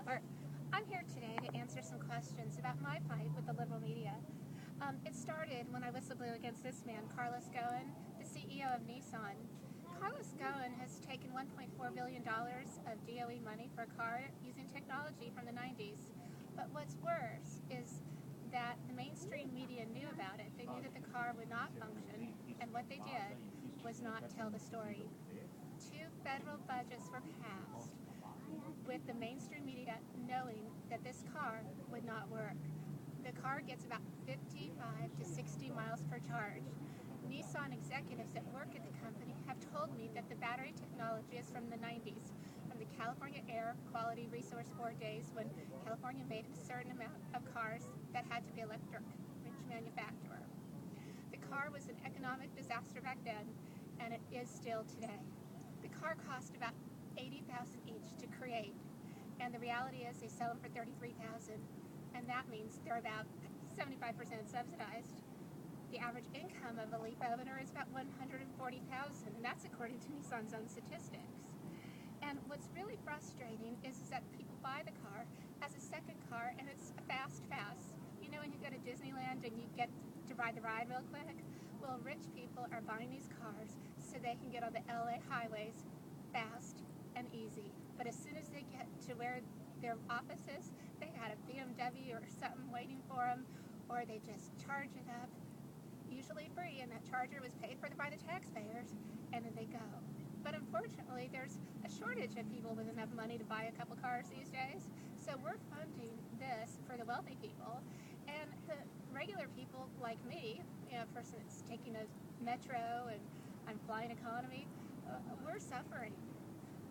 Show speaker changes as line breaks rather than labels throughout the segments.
Whistleblower. I'm here today to answer some questions about my fight with the liberal media. It started when I whistleblew against this man, Carlos Ghosn, the CEO of Nissan. Carlos Ghosn has taken $1.4 billion of DOE money for a car using technology from the 90s. But what's worse is that the mainstream media knew about it. They knew that the car would not function, and what they did was not tell the story. 2 federal budgets were passed with the mainstream media knowing that this car would not work. The car gets about 55 to 60 miles per charge. Nissan executives that work at the company have told me that the battery technology is from the 90s, from the California Air Quality Resource Board days when California made a certain amount of cars that had to be electric, which manufacturer. The car was an economic disaster back then, and it is still today. The car cost about $80,000 each to create, and the reality is they sell them for $33,000, and that means they're about 75% subsidized. The average income of a leaf owner is about $140,000, and that's according to Nissan's own statistics. And what's really frustrating is that people buy the car as a second car, and it's a fast pass. You know when you go to Disneyland and you get to ride the ride real quick? Well, rich people are buying these cars so they can get on the LA highways fast and easy. But as soon as they get to where their office is, they got a BMW or something waiting for them, or they just charge it up, usually free, and that charger was paid for by the taxpayers, and then they go. But unfortunately, there's a shortage of people with enough money to buy a couple cars these days, so we're funding this for the wealthy people, and the regular people like me, a person that's taking a metro and I'm flying economy, we're suffering.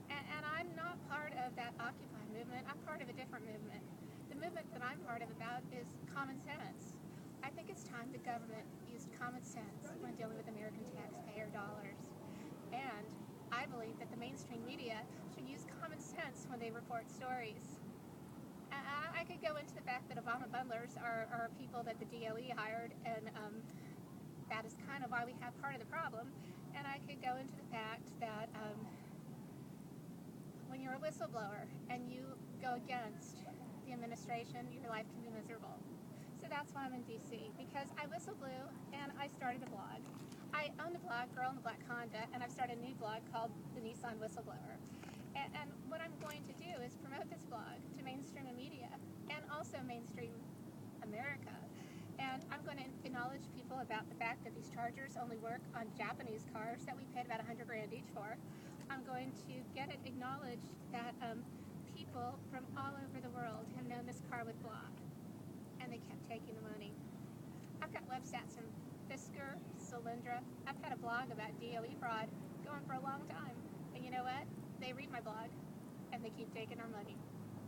And I'm not part of that Occupy movement. I'm part of a different movement. The movement that I'm part of about is common sense. I think it's time the government used common sense when dealing with American taxpayer dollars. And I believe that the mainstream media should use common sense when they report stories. I could go into the fact that Obama bundlers are people that the DOE hired, and that is kind of why we have part of the problem. And I could go into the fact that when you're a whistleblower and you go against the administration, your life can be miserable. So that's why I'm in DC, because I whistleblew and I started a blog. I own the blog Girl in the Black Honda, and I've started a new blog called the Nissan Whistleblower. And what I'm going to do is promote this blog to mainstream media and also mainstream America. And I'm going to acknowledge people about the fact that these chargers only work on Japanese cars that we paid about $100,000 each for. I'm going to get it acknowledged that people from all over the world have known this car would block, and they kept taking the money. I've got websites from Fisker, Solyndra. I've had a blog about DOE fraud going for a long time. And you know what? They read my blog, and they keep taking our money.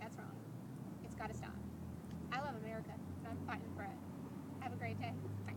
That's wrong. It's got to stop. I love America, and I'm fighting for it. Have a great day. Bye.